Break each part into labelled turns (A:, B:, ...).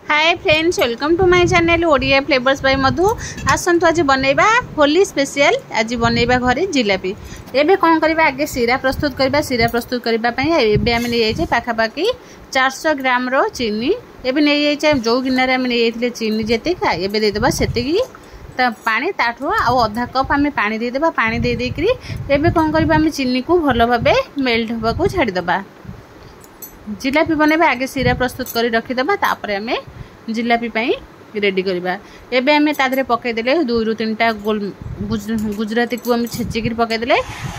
A: Hi friends, welcome to my channel Odia flavours by Madhu. आसतु आज बनैबा होली स्पेशल। आज बनैबा घरे जिलापी। एबे कौन करबा, आगे सीरा प्रस्तुत करबा। सीरा प्रस्तुत करबा पई एबे हम नै जाइछे पाखापाखी 400 ग्राम रो चीनी। एबे नै जाइछे जो गिन्नारे हम नै जाइथिले चीनी जेते खा एबे दे देबा सेतिकी ता पानी ताठो आ आधा कप हम पानी दे देबा। पानी दे देकरी एबे कौन करबा, हम चीनी को भलो भाबे मेल्ट होबा को छाडी देबा। जिलापी बनैबा आगे सीरा प्रस्तुत करी रखी देबा, तापर हमें जिलापी पई रेडी करबा। एबे हमें तादरे पके देले 2 रु 3टा गुजराती को हम छेचिक पके देले।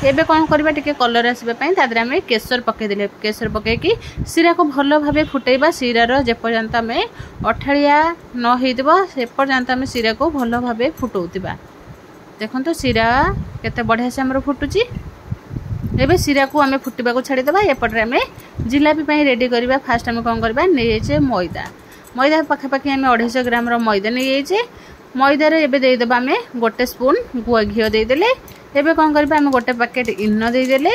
A: एबे कोन करबा, टिके कलर आसीबा पई तादरे हमें केसर पके देले। केसर पके की सीरा को भलो भाबे फुटैबा। सीरा रो जे पर्यंत हमें अठाळिया न हेइतबा से पर्यंत हमें सीरा को भलो भाबे फुटौतिबा। देखन तो सीरा केते बढ़िया से हमरो फुटुची। एबे सीरा को हमें फुटबा को छाडी देबा। एपटरे हमें जिलापी पई रेडी करबा। फास्ट हमें कोन करबा, नै जाइछे मैदा। मैदा पाखापाखि हमें 250 ग्राम मैदा नहीं जाइए। मैदार एबे दे देबा हमें 1 स्पून गुआ घी देदेले। एबे कौन करबा, हमें 1 पैकेट इनो देदेले।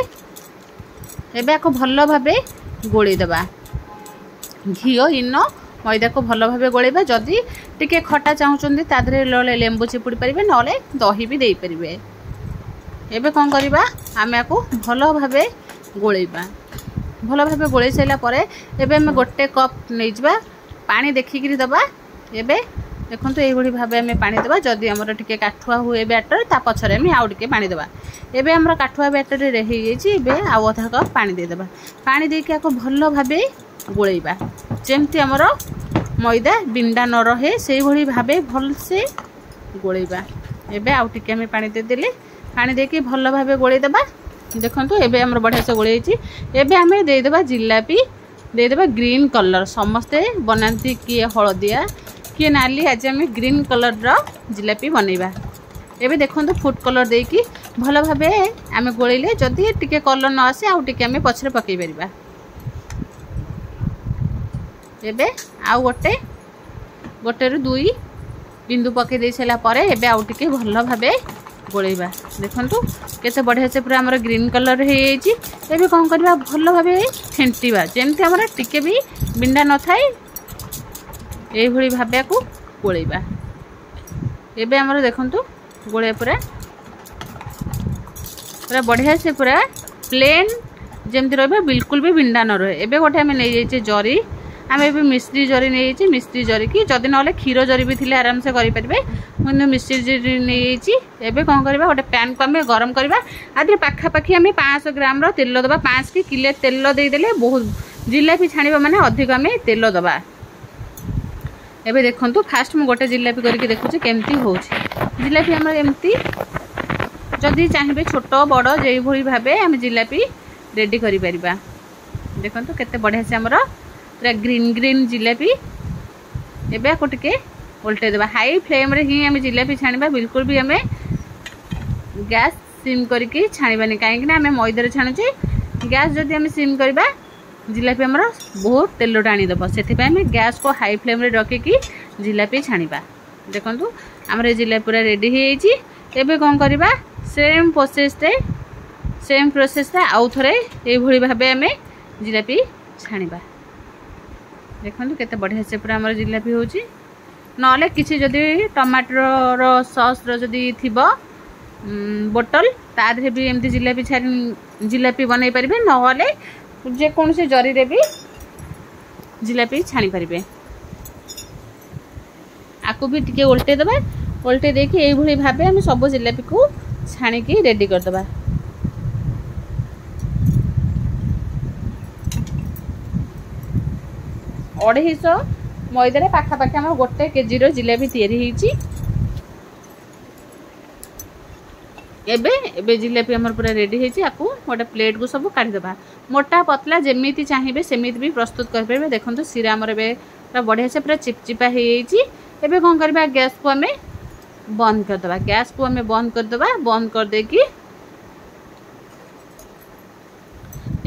A: एबे आको भलो भाबे गोळी देबा। घी इनो मैदा को भलो भाबे गोळेबा। जदी टिके खट्टा चाहुचंदी तादरे लले लेंबू चिपुडी परिबे, नले दही भी देई परिबे। एबे कौन करबा, हमें आको भलो भाबे गोळेबा। भलो भाबे गोळै सैला परे एबे हमें 1 कप नै जबा पानी देखिकी दबा। एबे देखंतु एई भली भाबे हमें पानी दबा। जदी हमर टिके काठुआ हुए बैटर ता पछरे हमें आउ टिके पानी दबा। एबे हमर काठुआ बैटर रे रही जाइछि। एबे आउ आधा कप पानी दे दबा। पानी देके आको भलो भाबे गोळैबा। जेमति हमर मैदा बिंडा न रहे सेई भली भाबे भल से गोळैबा। एबे आउ टिके हमें पानी दे देले। पानी देके भलो भाबे गोळै दबा। देखंतु एबे हमर बढ़िया से गोळैछि। एबे हमें दे दबा जिलापी। दे देबा ग्रीन कलर। समस्ते बनाती किए हलदिया किए नाली, आज आम ग्रीन कलर रो जिलापी बनैबा। एबे देखंतु फूड कलर देकी भलो भाबे आमे गोळैले। जदी टिके कलर न आसे आउ टिके आमे पछरे पकै परिबा। एबे आउ गोटे रु 2 बिंदु पकै दे सला परे एबे आउ टिके भलो भाबे गोळैबा। देखंतु केते बढ़िया से पूरा हमर ग्रीन कलर हे जाइछि। एबे कोन करबा, भलो भाबे फेंटीबा। जेमति हमर टिके भी बिंडा न थाए एई भली भाबे को गोळैबा। एबे हमर देखंतु गोळे पूरा बढ़िया से पूरा प्लेन जेमति रहबे, बिल्कुल भी बिंडा न रहे। एबे गोटे हमें नै जाइछे जरी। आमे भी मिस्त्री जरी नै जाइछे। मिस्त्री जरी की जदी नले खीरो जरी भी थिले आराम से करि परिबे। मुन मिस्त्री जरी नै जाइछि। एबे कोन करबा, गोटे पैन को हमें गरम करबा। आदि पाखापाखि हमें 500 ग्राम रो तेल दबा। 5 की किलो तेल दे देले बहुत जिलापी छाणीबा माने अधिक हमें तेल दबा। एबे देखंतु फास्ट मु गोटे जिलापी करके देखुछि केमती होछि। जिलापी हमर एमती जदी चाहिबे छोट बड़ जेई भली भाबे हम जिलापी रेडी करि परिबा। देखंतु केते बढ़िया से हमर पूरा ग्रीन ग्रीन जिलापी। एबे को टिके उल्टे देबा। हाई फ्लेम रे ही हम जिलापी छाणीबा। बिल्कुल भी हमें गैस सिम करके छाणीबानी, काहेकि ना हमें मैदा रे छाणुचे। गैस जदी हम सिम करबा जिलापी हमर बहुत तेल टाणी दबो। सेति पय हमें गैस को हाई फ्लेम रे रखी की जिलापी छाणीबा। देखंतु हमर जिलापी पूरा रेडी हे जाइछि। एबे कोन करबा, सेम प्रोसेस रे आउ थरे एई भली भाबे हमें जिलापी छाणीबा। देखंतु केते बढ़िया से पूरा हमर जिलापी होछि। नले किछि जदी टमाटर रो सॉस रो जदी थिबो बोतल तादरे भी एमती जिलापी बनै परिबे। नले जे कोन से जरी रे भी जिलापी छाणी परिबे। आकु भी टिके उल्टे दबा। उल्टे देखि एई भली भाबे हम सब जिलापी को छाणी की रेडी कर दबा। अढ़ेइश मैदा पाखापाखि आम 1 केजी रो जिलापी तैयारी होइछि। एबे एबे जिलापी हमर पूरा रेडी होइछि। आकु गोटे प्लेट को सब काढी देबा। मोटा पतला जेमिति चाहिबे सेमिति भी प्रस्तुत कर परबे। देखंतु सीरा हमर एबे पूरा बढ़िया से पूरा चिपचिपा हे जाइछि। एबे कोन करबा, गैस को हमें बंद कर देबा। गैस को हमें बंद कर देबा। बंद कर देकी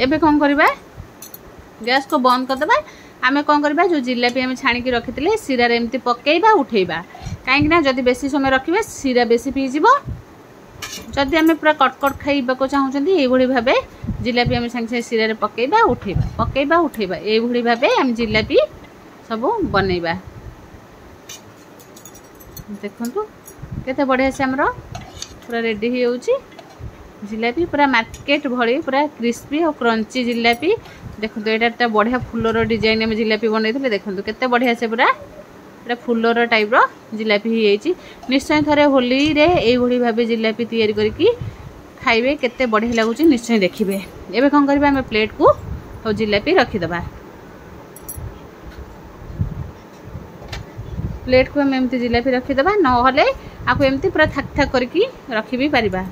A: एबे कोन करबा, गैस को बंद कर देबा। आमे कोन करबा, जो जिलापी हम छाणी की रखिथिले सीरा रे एमती पकेइबा उठेइबा। काहेकि ना जदी बेसी समय रखिबे सीरा बेसी पी जिवो। जदि आम पूरा कटकट खाइबा को चाहूँगी ये भाव जिलापी आम सागे सीरा रे पकेबा उठेबा ये भाव आम जिलापी सब बनैबा। देखंतु केते बढ़िया से हमरो पूरा रेडी हो जाउची जिलापी पूरा मार्केट भली पूरा क्रिस्पी और क्रंची जिलापी देखंतु एटा बढ़िया फुलर डिजाइन में जिलापी बनैथिले देखंतु केते बढ़िया से पूरा एटा फुलर टाइप रो जिलापी हो जाइची निश्चय थरे होली रे एई भली भाबे जिलापी तैयारी करके खाइबे केते बढ़िया लागुची निश्चय देखिबे। एबे कोन करबा हम प्लेट को और जिलापी रखी दबा प्लेट को हम एमती जिलापी रखी दबा न होले आको एमती पूरा थक थक करके रखी भी परिबा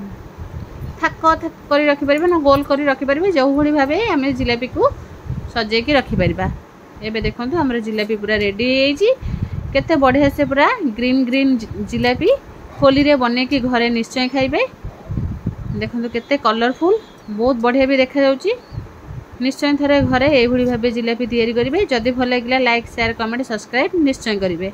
A: थक थक करी रखी परिबा न गोल करी रखी परिबा जो भली भाबे हम जिलापी को सजे के रखी परिबा। एबे देखंतु हमर जिलापी पूरा रेडी हो जाइची केते बढ़िया से पूरा ग्रीन ग्रीन जिलापी होली रे बने की घरे निश्चय खाइबे देखंतु केते कलरफुल बहुत बढ़िया भी देखा जाउची निश्चय थरे घरे एई भली भाबे जिलापी तैयारी करिवे। जदि भल लागिला लाइक शेयर कमेंट सब्सक्राइब निश्चय करिवे।